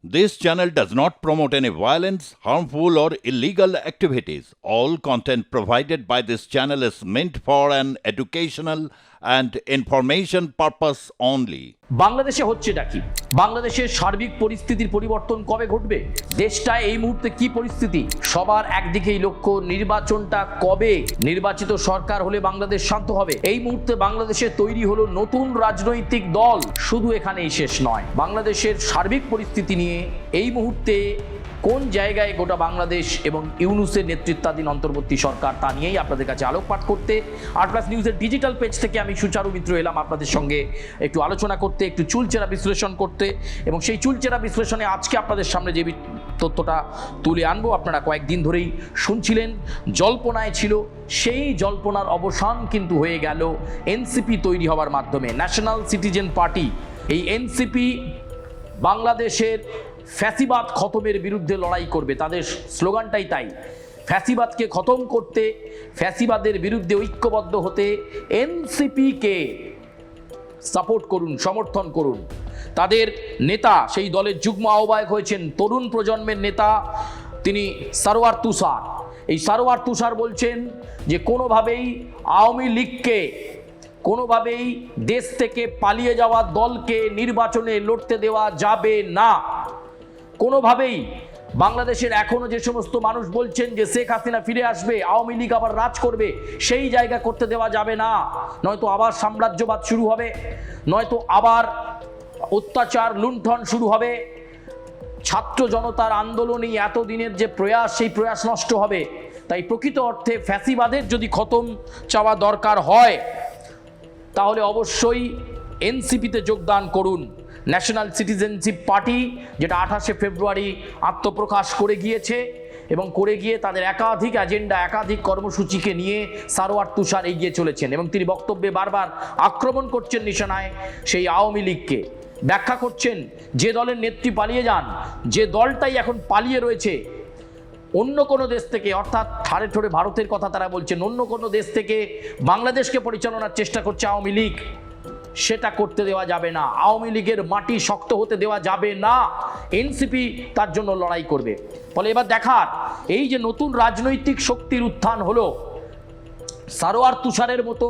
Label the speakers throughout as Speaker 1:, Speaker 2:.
Speaker 1: This channel does not promote any violence, harmful, or illegal activities. All content provided by this channel is meant for an educational and information purpose only.
Speaker 2: বাংলাদেশে হচ্ছেটা কি? বাংলাদেশের সার্বিক পরিস্থিতির পরিবর্তন কবে ঘটবে? দেশটা এই মুহূর্তে কি পরিস্থিতি? সবার একদিকেই লক্ষ্য নির্বাচনটা কবে? নির্বাচিত সরকার হলে বাংলাদেশ শান্ত হবে। এই মুহূর্তে বাংলাদেশে তৈরি হলো নতুন রাজনৈতিক দল। শুধু এখানেই শেষ নয়, বাংলাদেশের সার্বিক পরিস্থিতি নিয়ে এই মুহূর্তে কোন জায়গায় গোটা বাংলাদেশ এবং ইউনূসের নেতৃত্বাধীন অন্তর্বর্তী সরকার তা নিয়েই আপনাদের কাছে আলোকপাত করতে আর+ নিউজের ডিজিটাল পেজ থেকে আমি সুচারু মিত্র এলাম আপনাদের সঙ্গে একটু আলোচনা করতে, একটু চুলচেরা বিশ্লেষণ করতে। এবং সেই চুলচেরা বিশ্লেষণে আজকে আপনাদের সামনে যে তথ্যটা তুলে আনবো, আপনারা কয়েকদিন ধরেই শুনছিলেন, জল্পনায় ছিল, সেই জল্পনার অবসান কিন্তু হয়ে গেল এনসিপি তৈরি হওয়ার মাধ্যমে। ন্যাশনাল সিটিজেন পার্টি, এই এনসিপি বাংলাদেশের ফ্যাসিবাদ খতমের বিরুদ্ধে লড়াই করবে। তাদের স্লোগানটাই তাই, ফ্যাসিবাদকে খতম করতে, ফ্যাসিবাদের বিরুদ্ধে ঐক্যবদ্ধ হতে এনসিপিকে সাপোর্ট করুন, সমর্থন করুন। তাদের নেতা, সেই দলের যুগ্ম আহ্বায়ক হয়েছেন তরুণ প্রজন্মের নেতা, তিনি সারওয়ার তুষার। এই সারওয়ার তুষার বলছেন যে কোনোভাবেই আওয়ামী লীগকে, কোনোভাবেই দেশ থেকে পালিয়ে যাওয়া দলকে নির্বাচনে লড়তে দেওয়া যাবে না। কোনোভাবেই বাংলাদেশের এখনো যে সমস্ত মানুষ বলছেন যে শেখ হাসিনা ফিরে আসবে, আওয়ামী লীগ আবার রাজ করবে, সেই জায়গা করতে দেওয়া যাবে না। নয়তো আবার সাম্রাজ্যবাদ শুরু হবে, নয়তো আবার অত্যাচার লুণ্ঠন শুরু হবে। ছাত্র জনতার আন্দোলনই এতদিনের যে প্রয়াস, সেই প্রয়াস নষ্ট হবে। তাই প্রকৃত অর্থে ফ্যাসিবাদের যদি খতম চাওয়া দরকার হয়, তাহলে অবশ্যই এনসিপিতে যোগদান করুন। ন্যাশনাল সিটিজেনশিপ পার্টি, যেটা 28শে ফেব্রুয়ারি আত্মপ্রকাশ করে গিয়েছে এবং করে গিয়ে তাদের একাধিক এজেন্ডা, একাধিক কর্মসূচিকে নিয়ে সারওয়ার তুষার এগিয়ে চলেছেন এবং তিনি বক্তব্যে বারবার আক্রমণ করছেন নিশানায় সেই আওয়ামী লীগকে। ব্যাখ্যা করছেন যে দলের নেত্রী পালিয়ে যান, যে দলটাই এখন পালিয়ে রয়েছে অন্য কোনো দেশ থেকে, অর্থাৎ ঠাড়ে ঠোড়ে ভারতের কথা তারা বলছেন, অন্য কোনো দেশ থেকে বাংলাদেশকে পরিচালনার চেষ্টা করছে আওয়ামী লীগ, সেটা করতে দেওয়া যাবে না। আওয়ামী লীগের মাটি শক্ত হতে দেওয়া যাবে না। এনসিপি তার জন্য লড়াই করবে। ফলে এবার দেখার, এই যে নতুন রাজনৈতিক শক্তির উত্থান হলো, সারওয়ার তুষারের মতো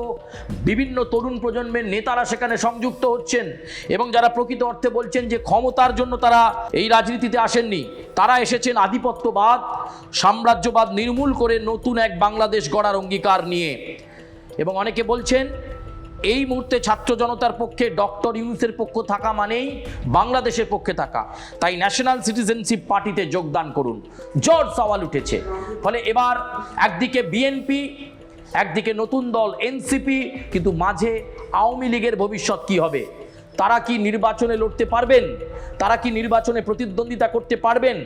Speaker 2: বিভিন্ন তরুণ প্রজন্মের নেতারা সেখানে সংযুক্ত হচ্ছেন এবং যারা প্রকৃত অর্থে বলছেন যে ক্ষমতার জন্য তারা এই রাজনীতিতে আসেননি, তারা এসেছেন আধিপত্যবাদ, সাম্রাজ্যবাদ নির্মূল করে নতুন এক বাংলাদেশ গড়ার অঙ্গীকার নিয়ে। এবং অনেকে বলছেন এই মুহূর্তে ছাত্র জনতার পক্ষে ডক্টর ইউনূসের পক্ষ থাকা মানেই বাংলাদেশের পক্ষে থাকা। তাই ন্যাশনাল সিটিজেনশিপ পার্টিতে যোগদান করুন। জোর সওয়াল উঠেছে। ফলে এবার একদিকে বিএনপি, একদিকে নতুন দল এনসিপি, কিন্তু মাঝে আওয়ামী লীগের ভবিষ্যৎ কি হবে? তারা কি নির্বাচনে লড়তে পারবেন? তারা কি নির্বাচনে প্রতিদ্বন্দ্বিতা করতে পারবেন?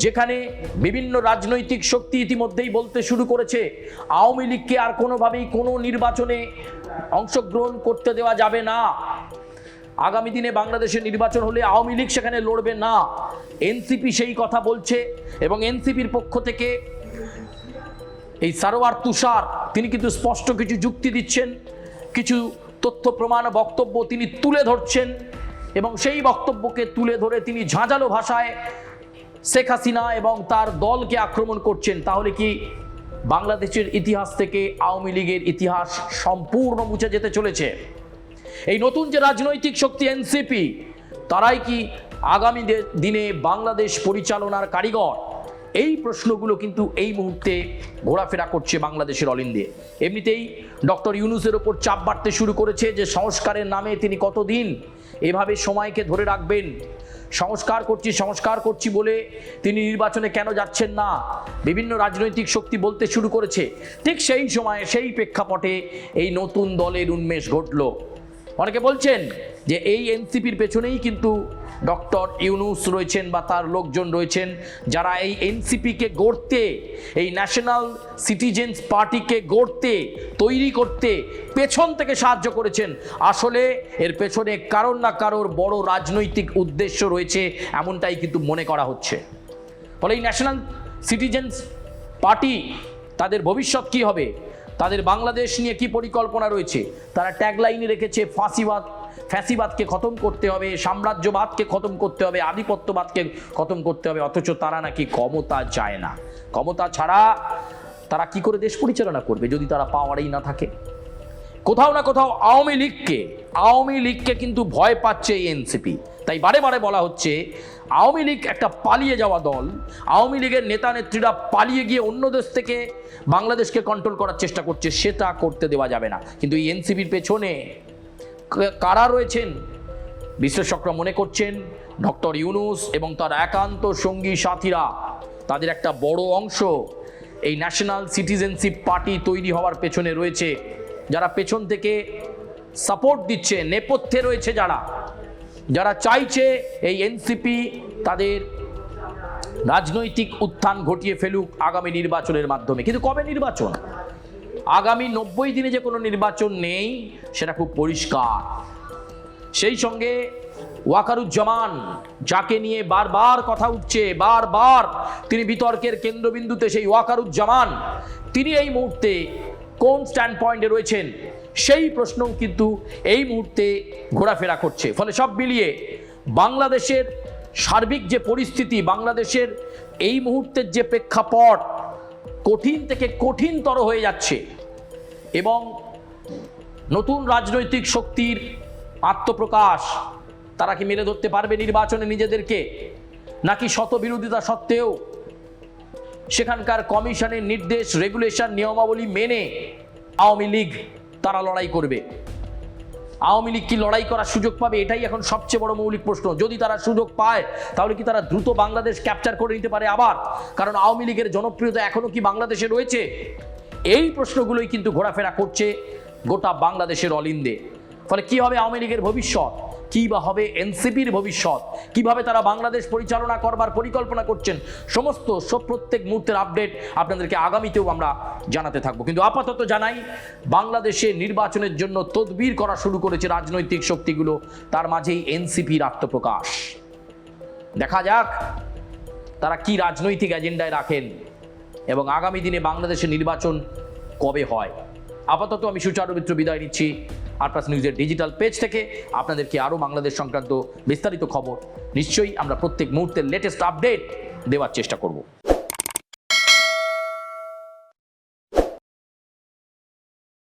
Speaker 2: যেখানে বিভিন্ন রাজনৈতিক শক্তি ইতিমধ্যেই বলতে শুরু করেছে আওয়ামী লীগকে আর কোনোভাবেই কোনো নির্বাচনে অংশগ্রহণ করতে দেওয়া যাবে না। আগামী দিনে বাংলাদেশের নির্বাচন হলে আওয়ামী লীগ সেখানে লড়বে না। এনসিপি সেই কথা বলছে এবং এনসিপির পক্ষ থেকে এই সারওয়ার তুষার তিনি কিন্তু স্পষ্ট কিছু যুক্তি দিচ্ছেন, কিছু তথ্য প্রমাণ বক্তব্য তিনি তুলে ধরছেন এবং সেই বক্তব্যকে তুলে ধরে তিনি ঝাঁঝালো ভাষায় শেখ হাসিনা এবং তার দলকে আক্রমণ করছেন। তাহলে কি বাংলাদেশের ইতিহাস থেকে আওয়ামী লীগের ইতিহাস সম্পূর্ণ মুছে যেতে চলেছে? এই নতুন যে রাজনৈতিক শক্তি এনসিপি, তারাই কি আগামী দিনে বাংলাদেশ পরিচালনার কারিগর? এই প্রশ্নগুলো কিন্তু এই মুহূর্তে ঘোরাফেরা করছে বাংলাদেশের অলিন্দে। এমনিতেই ডক্টর ইউনূসের ওপর চাপ বাড়তে শুরু করেছে যে সংস্কারের নামে তিনি কতদিন এভাবে সময়কে ধরে রাখবেন। সংস্কার করছি বলে তিনি নির্বাচনে কেন যাচ্ছেন না, বিভিন্ন রাজনৈতিক শক্তি বলতে শুরু করেছে। ঠিক সেই সময়ে, সেই প্রেক্ষাপটে এই নতুন দলের উন্মেষ ঘটল। অনেকে বলছেন যে এই এনসিপির পেছনেই কিন্তু ডক্টর ইউনূস রয়েছেন বা তার লোকজন রয়েছেন, যারা এই এনসিপিকে গড়তে, এই ন্যাশনাল সিটিজেন্স পার্টিকে গড়তে, তৈরি করতে পেছন থেকে সাহায্য করেছেন। আসলে এর পেছনে কারোর না কারোর বড় রাজনৈতিক উদ্দেশ্য রয়েছে, এমনটাই কিন্তু মনে করা হচ্ছে। ফলে এই ন্যাশনাল সিটিজেন্স পার্টি, তাদের ভবিষ্যৎ কি হবে, তাদের বাংলাদেশ নিয়ে কি পরিকল্পনা রয়েছে? তারা ট্যাগলাইনে রেখেছে ফাঁসিবাদ ফ্যাসিবাদকে খতম করতে হবে, সাম্রাজ্যবাদকে খতম করতে হবে, আধিপত্যবাদকে খতম করতে হবে, অথচ তারা নাকি ক্ষমতা চায় না। ক্ষমতা ছাড়া তারা কি করে দেশ পরিচালনা করবে যদি তারা পাওয়ারেই না থাকে? কোথাও না কোথাও আওয়ামী লীগকে কিন্তু ভয় পাচ্ছে এই এনসিপি। তাই বারে বারে বলা হচ্ছে আওয়ামী লীগ একটা পালিয়ে যাওয়া দল, আওয়ামী লীগের নেতা নেত্রীরা পালিয়ে গিয়ে অন্য দেশ থেকে বাংলাদেশকে কন্ট্রোল করার চেষ্টা করছে, সেটা করতে দেওয়া যাবে না। কিন্তু এই এনসিপির পেছনে কারা রয়েছেন? বিশ্লেষকরা মনে করছেন ডক্টর ইউনূস এবং তার একান্ত সঙ্গী সাথীরা, তাদের একটা বড় অংশ এই ন্যাশনাল সিটিজেনশিপ পার্টি তৈরি হওয়ার পেছনে রয়েছে। যারা পেছন থেকে সাপোর্ট দিচ্ছে, নেপথ্যে রয়েছে যারা চাইছে এই এনসিপি তাদের রাজনৈতিক উত্থান ঘটিয়ে ফেলুক আগামী নির্বাচনের মাধ্যমে। কিন্তু কবে নির্বাচন? আগামী 90 দিনে যে কোনো নির্বাচন নেই সেটা খুব পরিষ্কার। সেই সঙ্গে ওয়াকারুজ্জামান, যাকে নিয়ে বারবার কথা উঠছে, বারবার তিনি বিতর্কের কেন্দ্রবিন্দুতে, সেই ওয়াকারুজ্জামান তিনি এই মুহূর্তে কোন স্ট্যান্ড পয়েন্টে রয়েছেন সেই প্রশ্নও কিন্তু এই মুহূর্তে ঘোরাফেরা করছে। ফলে সব মিলিয়ে বাংলাদেশের সার্বিক যে পরিস্থিতি, বাংলাদেশের এই মুহূর্তের যে প্রেক্ষাপট কঠিন থেকে কঠিনতর হয়ে যাচ্ছে এবং নতুন রাজনৈতিক শক্তির আত্মপ্রকাশ, তারা কি মেলে ধরতে পারবে নির্বাচনে নিজেদেরকে, নাকি শত বিরোধিতা সত্ত্বেও সেখানকার কমিশনের নির্দেশ, রেগুলেশন, নিয়মাবলী মেনে আওয়ামী লীগ তারা লড়াই করবে? আওয়ামী লীগ কি লড়াই করার সুযোগ পাবে? এটাই এখন সবচেয়ে বড় মৌলিক প্রশ্ন। যদি তারা সুযোগ পায় তাহলে কি তারা দ্রুত বাংলাদেশ ক্যাপচার করে নিতে পারে আবার? কারণ আওয়ামী লীগের জনপ্রিয়তা এখনো কি বাংলাদেশে রয়েছে? এই প্রশ্নগুলোই কিন্তু ঘোরাফেরা করছে গোটা বাংলাদেশের অলিন্দে। ফলে কি হবে আওয়ামী লীগের ভবিষ্যৎ, কি বা হবে এনসিপির ভবিষ্যৎ, কিভাবে তারা বাংলাদেশ পরিচালনা করবার পরিকল্পনা করছেন, প্রত্যেক মুহূর্তের আপডেট আপনাদেরকে আগামীতেও আমরা জানাতে থাকবো। কিন্তু আপাতত জানাই, বাংলাদেশে নির্বাচনের জন্য তদবির করা শুরু করেছে রাজনৈতিক শক্তিগুলো, তার মাঝেই এনসিপির আত্মপ্রকাশ। দেখা যাক তারা কি রাজনৈতিক এজেন্ডায় রাখেন এবং আগামী দিনে বাংলাদেশের নির্বাচন কবে হয়। আপাতত আমি সুচারু মিত্র বিদায় নিচ্ছি আরপ্লাস নিউজের ডিজিটাল পেজ থেকে। আপনাদেরকে আরও বাংলাদেশ সংক্রান্ত বিস্তারিত খবর নিশ্চয়ই আমরা প্রত্যেক মুহূর্তের লেটেস্ট আপডেট দেওয়ার চেষ্টা করব।